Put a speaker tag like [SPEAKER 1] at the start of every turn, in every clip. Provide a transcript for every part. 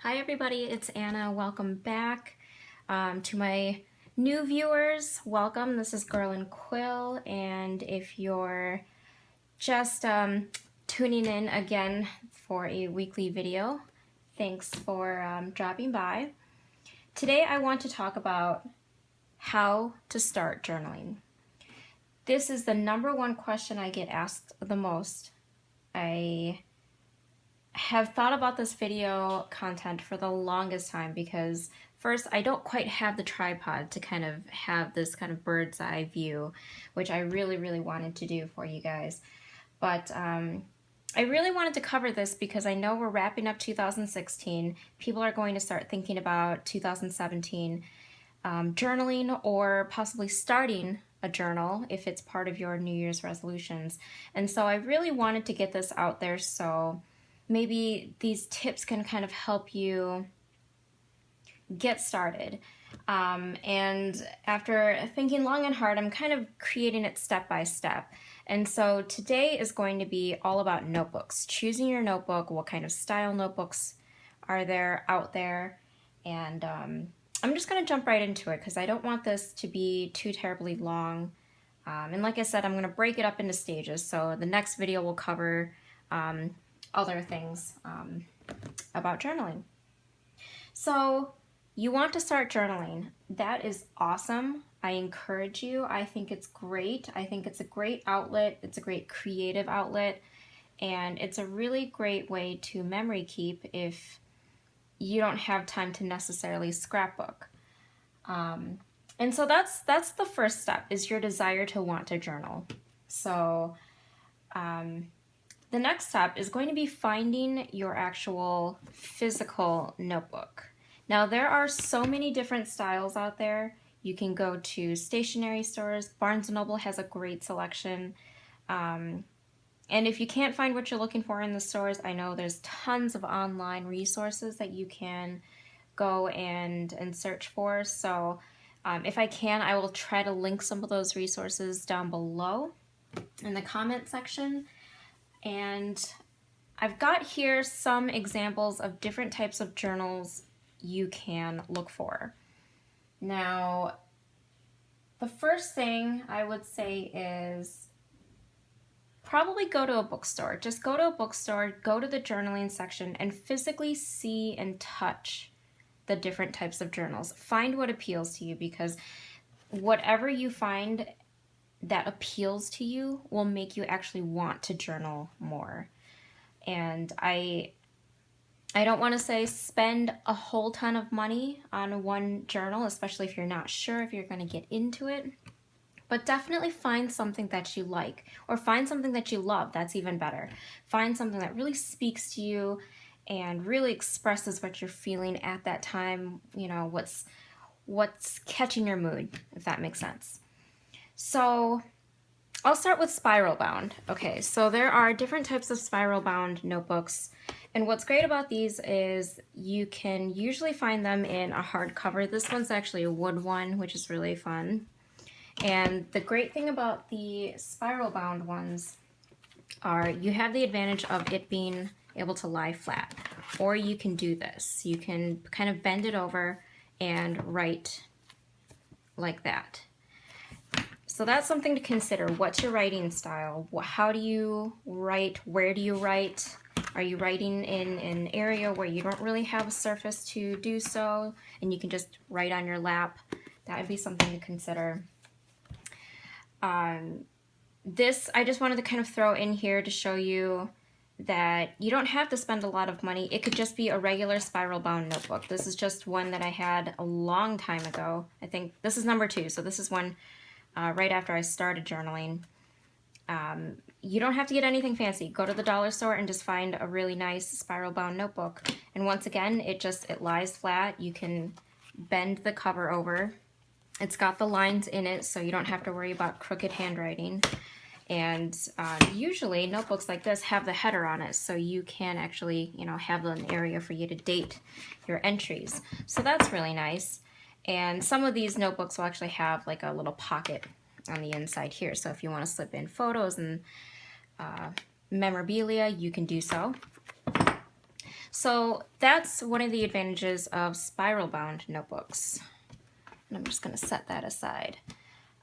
[SPEAKER 1] Hi everybody, it's Anna. Welcome back to my new viewers. Welcome. This is Girl and Quill, and if you're just tuning in again for a weekly video, thanks for dropping by. Today I want to talk about how to start journaling. This is the #1 question I get asked the most. I have thought about this video content for the longest time because first, I don't quite have the tripod to kind of have this kind of bird's eye view, which I really wanted to do for you guys. But I really wanted to cover this because I know we're wrapping up 2016. People are going to start thinking about 2017 journaling or possibly starting a journal if it's part of your New Year's resolutions. And so I really wanted to get this out there so maybe these tips can kind of help you get started. And after thinking long and hard, I'm kind of creating it step by step. And so today is going to be all about notebooks, choosing your notebook, what kind of style notebooks are there out there. And I'm just going to jump right into it because I don't want this to be too terribly long. And like I said, I'm going to break it up into stages. So the next video will cover other things about journaling. So you want to start journaling. That is awesome. I encourage you. I think it's great. I think it's a great outlet. It's a great creative outlet. And it's a really great way to memory keep if you don't have time to necessarily scrapbook. And so that's the first step, is your desire to want to journal. So the next step is going to be finding your actual physical notebook. Now, there are so many different styles out there. You can go to stationery stores. Barnes & Noble has a great selection. And if you can't find what you're looking for in the stores, I know there's tons of online resources that you can go and search for. So if I can, I will try to link some of those resources down below in the comment section. And I've got here some examples of different types of journals you can look for. Now, the first thing I would say is probably go to a bookstore. Just go to a bookstore, go to the journaling section, and physically see and touch the different types of journals. Find what appeals to you, because whatever you find that appeals to you will make you actually want to journal more. And I don't want to say spend a whole ton of money on one journal, especially if you're not sure if you're going to get into it. But definitely find something that you like, or find something that you love. That's even better. Find something that really speaks to you and really expresses what you're feeling at that time. You know, what's catching your mood, if that makes sense. So I'll start with Spiralbound. Okay, so there are different types of Spiralbound notebooks, and what's great about these is you can usually find them in a hardcover. This one's actually a wood one, which is really fun. And the great thing about the Spiralbound ones are you have the advantage of it being able to lie flat, or you can do this. You can kind of bend it over and write like that. So that's something to consider. What's your writing style? How do you write? Where do you write? Are you writing in an area where you don't really have a surface to do so and you can just write on your lap? That would be something to consider. This I just wanted to kind of throw in here to show you that you don't have to spend a lot of money. It could just be a regular Spiralbound notebook. This is just one that I had a long time ago. I think this is #2, so this is one right after I started journaling. You don't have to get anything fancy. Go to the dollar store and just find a really nice Spiralbound notebook. And once again, it lies flat. You can bend the cover over. It's got the lines in it, so you don't have to worry about crooked handwriting. And usually notebooks like this have the header on it, so you can actually, have an area for you to date your entries. So that's really nice. And some of these notebooks will actually have like a little pocket on the inside here. So if you want to slip in photos and memorabilia, you can do so. So that's one of the advantages of Spiralbound notebooks. And I'm just going to set that aside.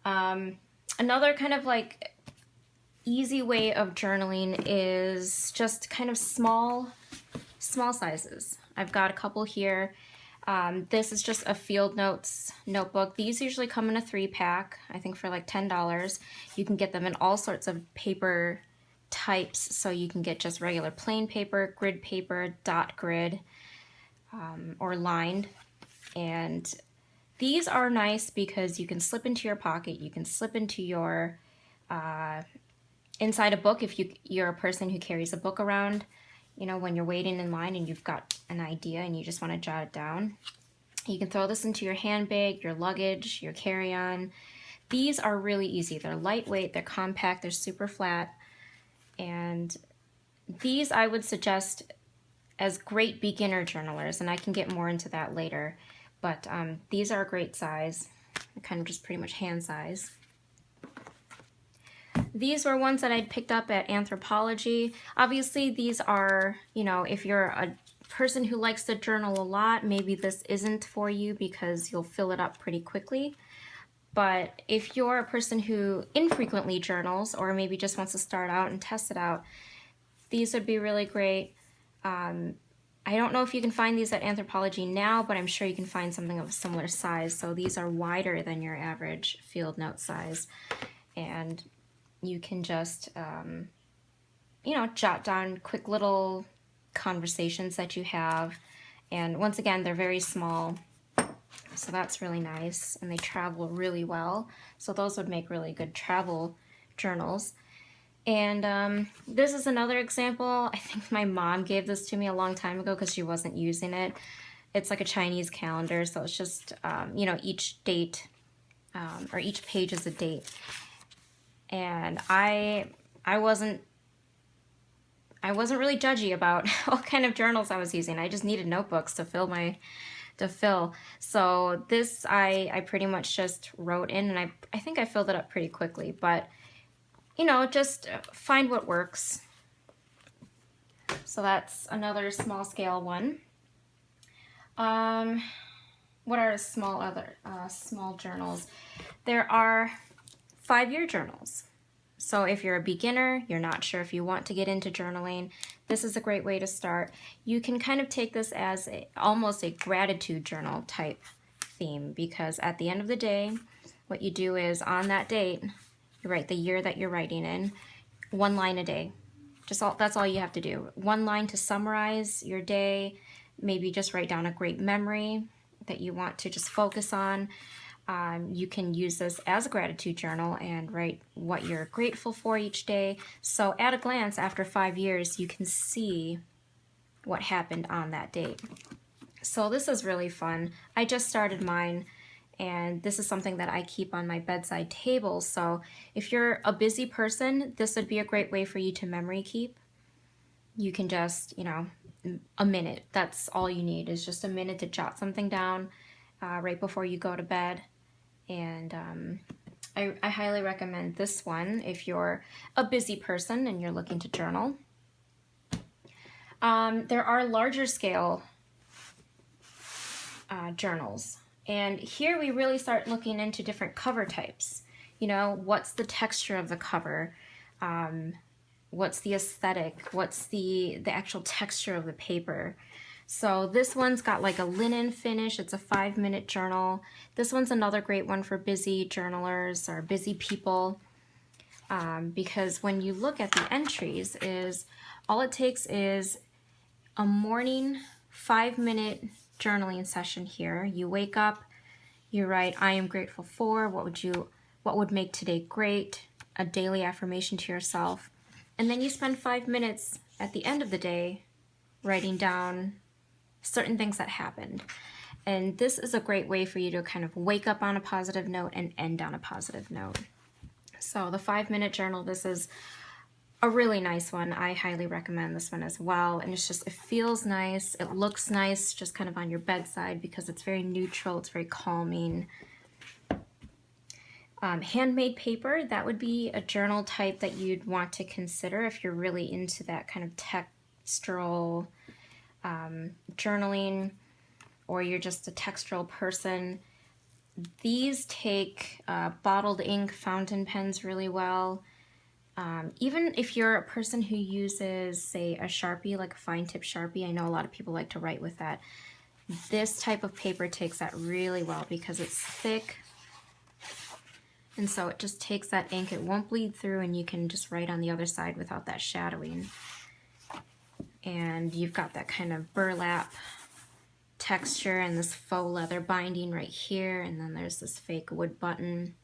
[SPEAKER 1] Another kind of like easy way of journaling is just kind of small sizes. I've got a couple here. This is just a field notes notebook. These usually come in a 3-pack, I think for like $10. You can get them in all sorts of paper types, so you can get just regular plain paper, grid paper, dot grid, or lined. And these are nice because you can slip into your pocket, you can slip into your inside a book if you're a person who carries a book around, you know, when you're waiting in line and you've got an idea and you just want to jot it down. You can throw this into your handbag, your luggage, your carry-on. These are really easy. They're lightweight, they're compact, they're super flat. And these I would suggest as great beginner journalers, and I can get more into that later. But these are a great size. They're kind of just pretty much hand size. These were ones that I'd picked up at Anthropology. Obviously, these are, you know, if you're a person who likes to journal a lot, maybe this isn't for you because you'll fill it up pretty quickly. But if you're a person who infrequently journals or maybe just wants to start out and test it out, these would be really great. I don't know if you can find these at Anthropology now, but I'm sure you can find something of a similar size. So these are wider than your average field note size. And you can just, you know, jot down quick little conversations that you have. And once again, they're very small, so that's really nice. And they travel really well. So those would make really good travel journals. And this is another example. I think my mom gave this to me a long time ago because she wasn't using it. It's like a Chinese calendar, so it's just, you know, each date, or each page is a date. And I wasn't really judgy about what kind of journals I was using. I just needed notebooks to fill. So this I pretty much just wrote in, and I think I filled it up pretty quickly. But you know, just find what works. So that's another small scale one. What are small journals? There are 5-year journals. So if you're a beginner, you're not sure if you want to get into journaling, this is a great way to start. You can kind of take this as almost a gratitude journal type theme, because at the end of the day, what you do is on that date, you write the year that you're writing in, 1 line a day. That's all you have to do. 1 line to summarize your day, maybe just write down a great memory that you want to just focus on. You can use this as a gratitude journal and write what you're grateful for each day. So at a glance, after 5 years, you can see what happened on that date. So this is really fun. I just started mine, and this is something that I keep on my bedside table. So if you're a busy person, this would be a great way for you to memory keep. You can just, you know, a minute. That's all you need, is just a minute to jot something down right before you go to bed. And I highly recommend this one if you're a busy person and you're looking to journal. There are larger scale journals. And here we really start looking into different cover types. You know, what's the texture of the cover? What's the aesthetic? What's the actual texture of the paper? So this one's got like a linen finish. It's a 5-minute journal. This one's another great one for busy journalers or busy people, because when you look at the entries, all it takes is a morning 5-minute journaling session here. You wake up, you write, I am grateful for, what would make today great, a daily affirmation to yourself, and then you spend 5 minutes at the end of the day writing down certain things that happened. And this is a great way for you to kind of wake up on a positive note and end on a positive note. So the 5-minute journal, this is a really nice one. I highly recommend this one as well. And it feels nice. It looks nice just kind of on your bedside because it's very neutral. It's very calming. Handmade paper, that would be a journal type that you'd want to consider if you're really into that kind of textural journaling, or you're just a textural person, these take bottled ink fountain pens really well. Even if you're a person who uses, say, a Sharpie, like a fine tip Sharpie, I know a lot of people like to write with that. This type of paper takes that really well because it's thick, and so it just takes that ink. It won't bleed through, and you can just write on the other side without that shadowing. And you've got that kind of burlap texture and this faux leather binding right here, and then there's this fake wood button.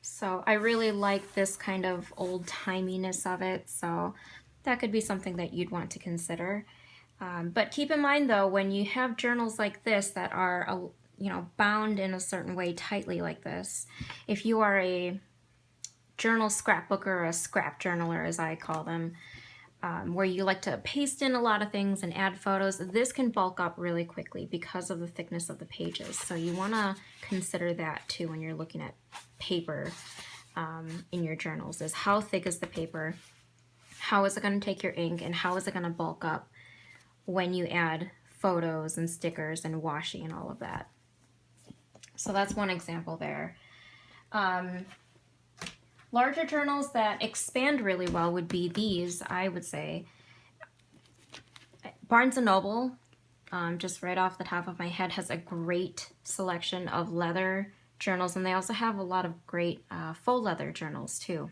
[SPEAKER 1] So I really like this kind of old-timiness of it, so that could be something that you'd want to consider. But keep in mind though, when you have journals like this that are, bound in a certain way tightly like this, if you are a journal scrapbooker, or a scrap journaler as I call them, where you like to paste in a lot of things and add photos, this can bulk up really quickly because of the thickness of the pages. So you want to consider that too when you're looking at paper in your journals, is how thick is the paper, how is it going to take your ink, and how is it going to bulk up when you add photos and stickers and washi and all of that. So that's one example there. Larger journals that expand really well would be these, I would say. Barnes & Noble, just right off the top of my head, has a great selection of leather journals, and they also have a lot of great faux leather journals too.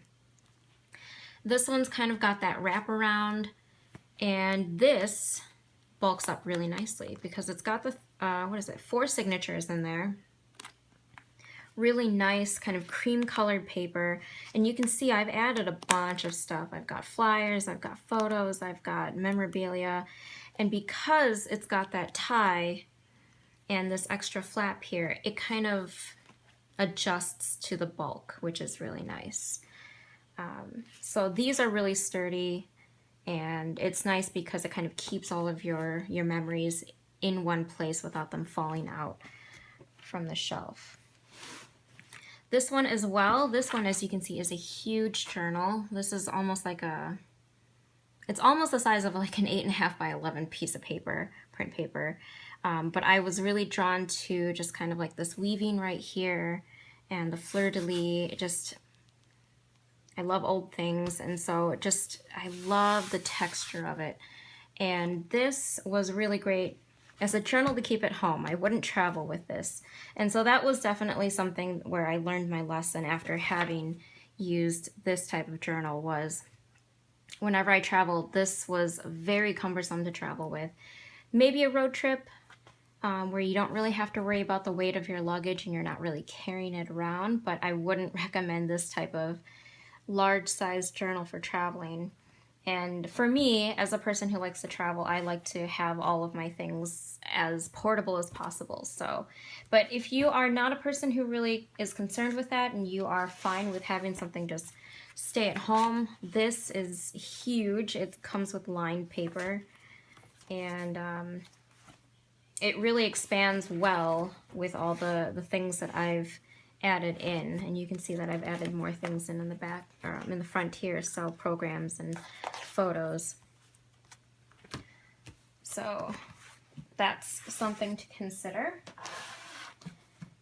[SPEAKER 1] This one's kind of got that wraparound, and this bulks up really nicely because it's got the, 4 signatures in there. Really nice kind of cream colored paper, and you can see I've added a bunch of stuff. I've got flyers, I've got photos, I've got memorabilia, and because it's got that tie and this extra flap here, it kind of adjusts to the bulk, which is really nice. So these are really sturdy, and it's nice because it kind of keeps all of your memories in one place without them falling out from the shelf. This one as well, this one, as you can see, is a huge journal. This is almost like it's almost the size of like an 8.5 by 11 piece of paper, print paper. But I was really drawn to just kind of like this weaving right here and the fleur-de-lis. I love old things, and so I love the texture of it. And this was really great as a journal to keep at home. I wouldn't travel with this. And so that was definitely something where I learned my lesson after having used this type of journal. Was whenever I traveled, this was very cumbersome to travel with. Maybe a road trip where you don't really have to worry about the weight of your luggage and you're not really carrying it around, but I wouldn't recommend this type of large size journal for traveling. And for me, as a person who likes to travel, I like to have all of my things as portable as possible. So, but if you are not a person who really is concerned with that and you are fine with having something just stay at home, this is huge. It comes with lined paper, and it really expands well with all the things that I've added in, and you can see that I've added more things in the back, or in the front here, so programs and photos. So that's something to consider.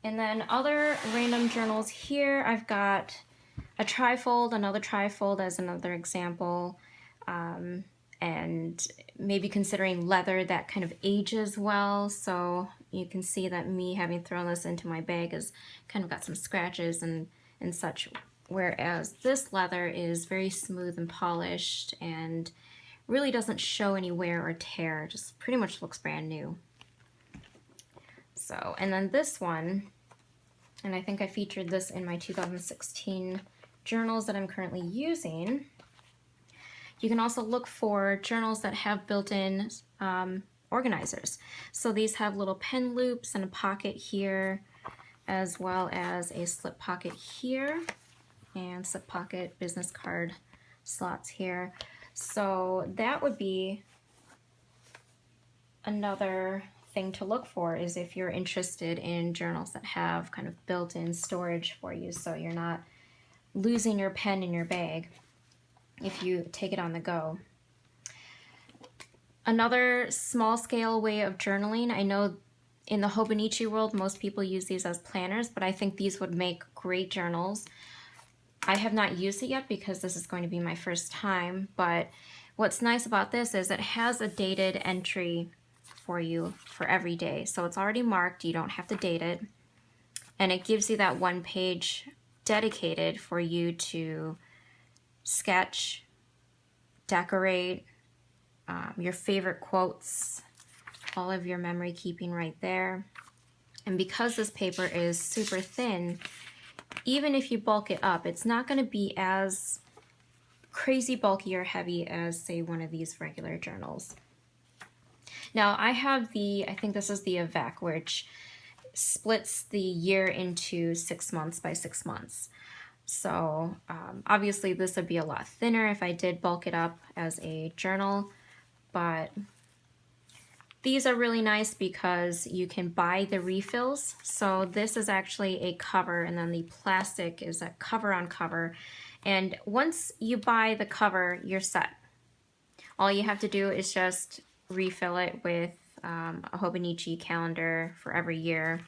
[SPEAKER 1] And then other random journals here, I've got a trifold, another trifold as another example, and maybe considering leather that kind of ages well. So you can see that me having thrown this into my bag has kind of got some scratches and such, whereas this leather is very smooth and polished and really doesn't show any wear or tear, just pretty much looks brand new. So, and then this one, and I think I featured this in my 2016 journals that I'm currently using. You can also look for journals that have built-in organizers. So these have little pen loops and a pocket here, as well as a slip pocket here, and slip pocket business card slots here. So that would be another thing to look for, is if you're interested in journals that have kind of built-in storage for you, so you're not losing your pen in your bag if you take it on the go. Another small scale way of journaling, I know in the Hobonichi world, most people use these as planners, but I think these would make great journals. I have not used it yet because this is going to be my first time, but what's nice about this is it has a dated entry for you for every day. So it's already marked, you don't have to date it. And it gives you that one page dedicated for you to sketch, decorate, your favorite quotes, all of your memory keeping right there. And because this paper is super thin, even if you bulk it up, it's not going to be as crazy bulky or heavy as, say, one of these regular journals. Now I have I think this is the Avec, which splits the year into 6 months by 6 months. So obviously this would be a lot thinner if I did bulk it up as a journal, but these are really nice because you can buy the refills. So this is actually a cover, and then the plastic is a cover on cover. And once you buy the cover, you're set. All you have to do is just refill it with a Hobonichi calendar for every year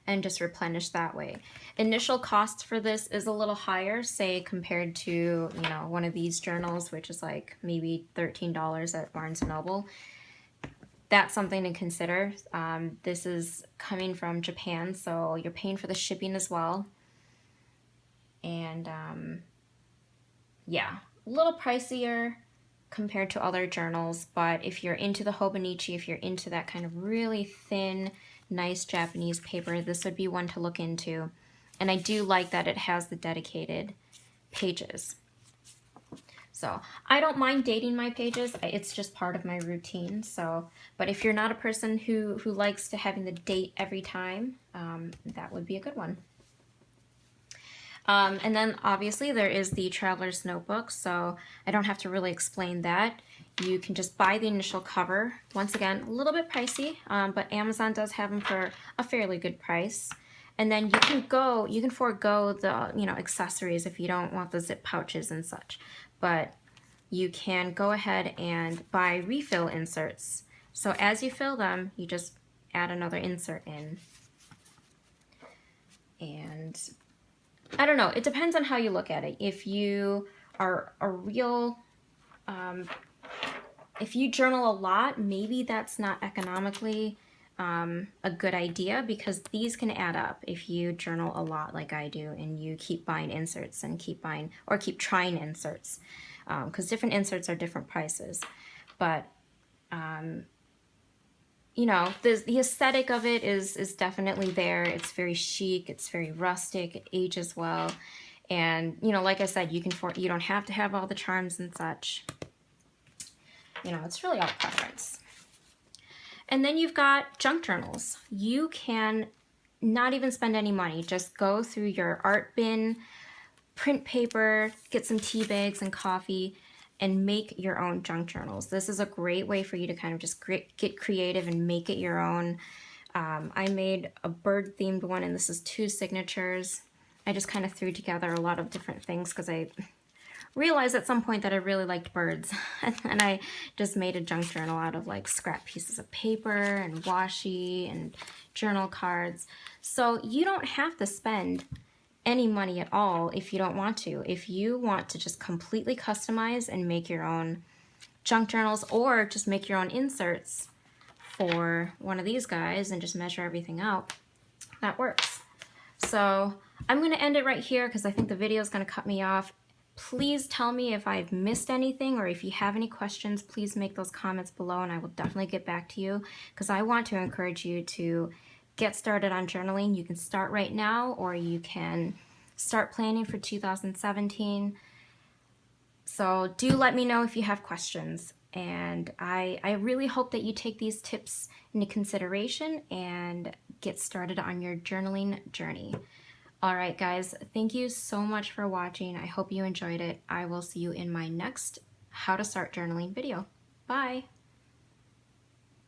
[SPEAKER 1] and just replenish that way. Initial cost for this is a little higher, say compared to, you know, one of these journals, which is like maybe $13 at Barnes & Noble. That's something to consider. This is coming from Japan, so you're paying for the shipping as well. And yeah, a little pricier compared to other journals, but if you're into the Hobonichi, if you're into that kind of really thin, nice Japanese paper, this would be one to look into. And I do like that it has the dedicated pages. So I don't mind dating my pages. It's just part of my routine. So, but if you're not a person who likes to having the date every time, that would be a good one. And then obviously there is the Traveler's Notebook, so I don't have to really explain that. You can just buy the initial cover. Once again, a little bit pricey, but Amazon does have them for a fairly good price. And then you can forego the, you know, accessories if you don't want the zip pouches and such. But you can go ahead and buy refill inserts. So as you fill them, you just add another insert in. And I don't know, it depends on how you look at it. If you are a real, if you journal a lot, maybe that's not economically a good idea, because these can add up if you journal a lot like I do and you keep buying inserts and keep buying or keep trying inserts, because different inserts are different prices. But you know, the aesthetic of it is definitely there. It's very chic, it's very rustic, it ages well. And, you know, like I said, you don't have to have all the charms and such. You know, it's really all preference. And then you've got junk journals. You can not even spend any money. Just go through your art bin, print paper, get some tea bags and coffee, and make your own junk journals. This is a great way for you to kind of just get creative and make it your own. I made a bird themed one, and this is 2 signatures. I just kind of threw together a lot of different things because I realized at some point that I really liked birds. And I just made a junk journal out of like scrap pieces of paper and washi and journal cards. So you don't have to spend any money at all if you don't want to. If you want to just completely customize and make your own junk journals, or just make your own inserts for one of these guys and just measure everything out, that works. So I'm going to end it right here because I think the video is going to cut me off. Please tell me if I've missed anything, or if you have any questions, please make those comments below and I will definitely get back to you, because I want to encourage you to get started on journaling. You can start right now, or you can start planning for 2017. So do let me know if you have questions. And I really hope that you take these tips into consideration and get started on your journaling journey. All right, guys, thank you so much for watching. I hope you enjoyed it. I will see you in my next How to Start Journaling video. Bye.